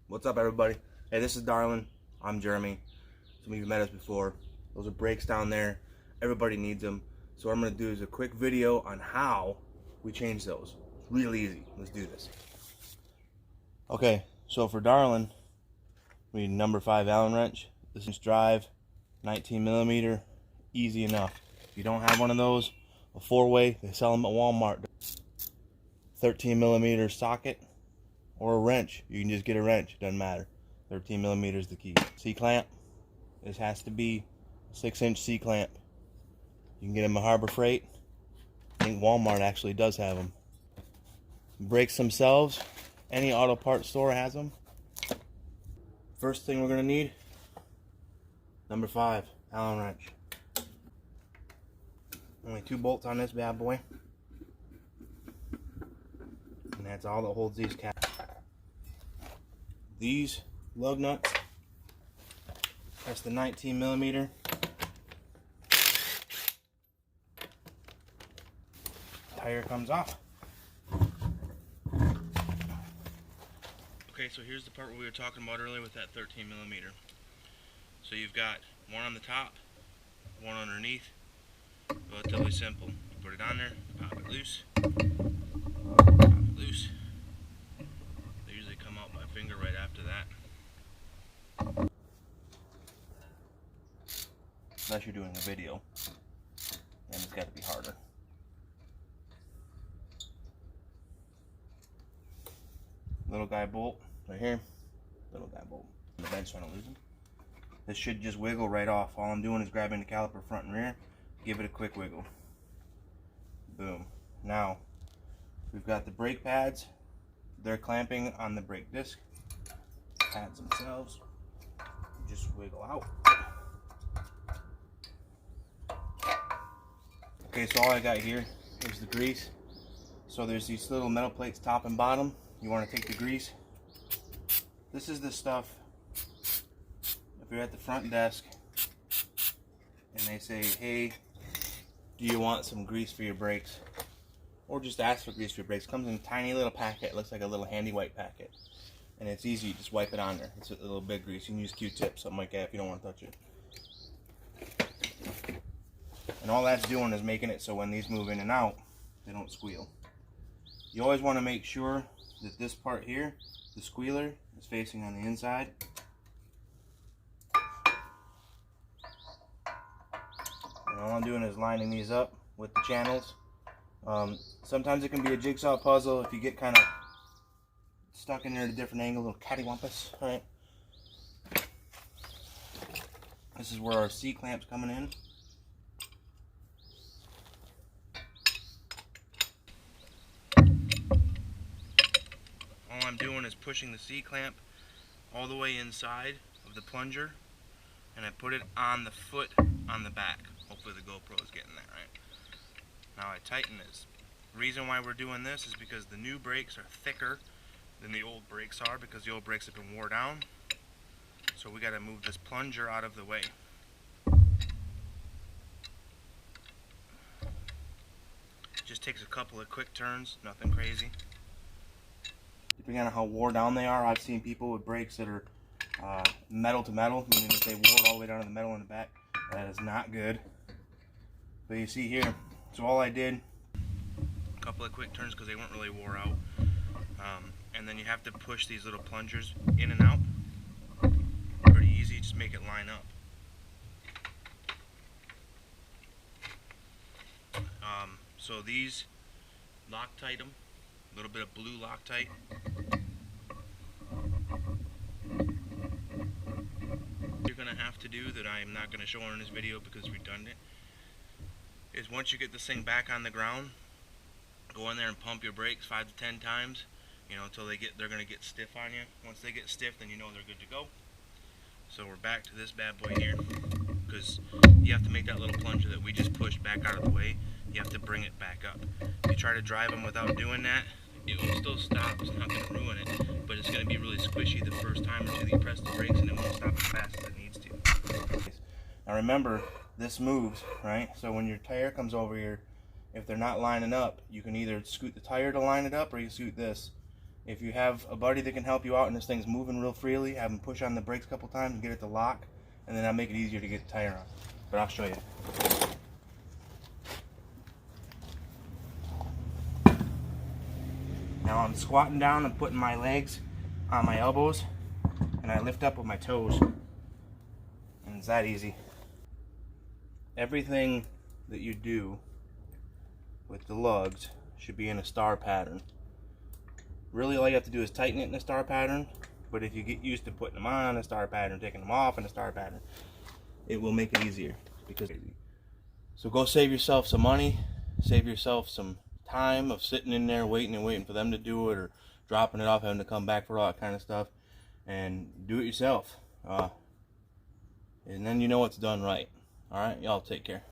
What's up, everybody? Hey, this is Darlin. I'm Jeremy. Some of you met us before. Those are brakes down there. Everybody needs them. So what I'm going to do is a quick video on how we change those. It's real easy. Let's do this. Okay, so for Darlin, we need a number 5 Allen wrench. This is drive, 19 millimeter, easy enough. If you don't have one of those, a 4-way, they sell them at Walmart. 13 millimeter socket or a wrench. You can just get a wrench, doesn't matter. 13 millimeters is the key. C-clamp, this has to be a 6-inch C-clamp. You can get them at Harbor Freight. I think Walmart actually does have them. Brakes themselves, any auto parts store has them. First thing we're going to need, number 5 Allen wrench. Only 2 bolts on this bad boy. And that's all that holds these caps. These lug nuts, that's the 19 millimeter. Tire comes off. Okay, so here's the part where we were talking about earlier with that 13 millimeter. So you've got one on the top, one underneath. Relatively simple. You put it on there, pop it loose, They usually come out by finger right after that. Unless you're doing a video, and it's got to be harder. Little guy bolt right here. Little guy bolt on the bench so I don't lose them. This should just wiggle right off. All I'm doing is grabbing the caliper front and rear. Give it a quick wiggle. Boom. Now we've got the brake pads. They're clamping on the brake disc. Pads themselves just wiggle out. Okay, so all I got here is the grease. So there's these little metal plates top and bottom. You want to take the grease. This is the stuff if you're at the front desk and they say, hey, do you want some grease for your brakes? Or just ask for grease for your brakes. It comes in a tiny little packet. It looks like a little handy white packet. And it's easy. You just wipe it on there. It's a little bit grease. You can use Q-tips, something like that if you don't want to touch it. And all that's doing is making it so when these move in and out, they don't squeal. You always want to make sure that this part here, the squealer, is facing on the inside. And all I'm doing is lining these up with the channels. Sometimes it can be a jigsaw puzzle if you get kind of stuck in there at a different angle, a little cattywampus, right? This is where our C-clamp's coming in. All I'm doing is pushing the C-clamp all the way inside of the plunger, and I put it on the foot on the back. Hopefully the GoPro is getting that right. Now I tighten this. The reason why we're doing this is because the new brakes are thicker than the old brakes are, because the old brakes have been wore down. So we got to move this plunger out of the way. Just takes a couple of quick turns, nothing crazy. Depending on how wore down they are, I've seen people with brakes that are metal to metal, meaning that they wore all the way down to the metal in the back. That is not good. But you see here, so all I did, a couple of quick turns because they weren't really wore out. And then you have to push these little plungers in and out. Pretty easy, just make it line up. So these Loctite them, a little bit of blue Loctite. You're going to have to do that I'm not going to show in this video because it's redundant, is once you get this thing back on the ground, go in there and pump your brakes 5 to 10 times, you know, until they're going to get stiff on you. Once they get stiff, then you know they're good to go. So we're back to this bad boy here, because you have to make that little plunger that we just pushed back out of the way. You have to bring it back up. If you try to drive them without doing that, it will still stop. It's not going to ruin it, but it's going to be really squishy the first time or two that you press the brakes, and it won't stop as fast as it needs to. Now remember, this moves, right? So when your tire comes over here, if they're not lining up, you can either scoot the tire to line it up, or you scoot this. If you have a buddy that can help you out and this thing's moving real freely, have them push on the brakes a couple times and get it to lock, and then that'll make it easier to get the tire on. But I'll show you. Now I'm squatting down and putting my legs on my elbows, and I lift up with my toes. And it's that easy. Everything that you do with the lugs should be in a star pattern. Really, all you have to do is tighten it in a star pattern, but if you get used to putting them on a star pattern, taking them off in a star pattern, it will make it easier. So go save yourself some money, save yourself some time of sitting in there waiting for them to do it, or dropping it off, having to come back for all that kind of stuff, and do it yourself. And then you know it's done right. Alright, y'all take care.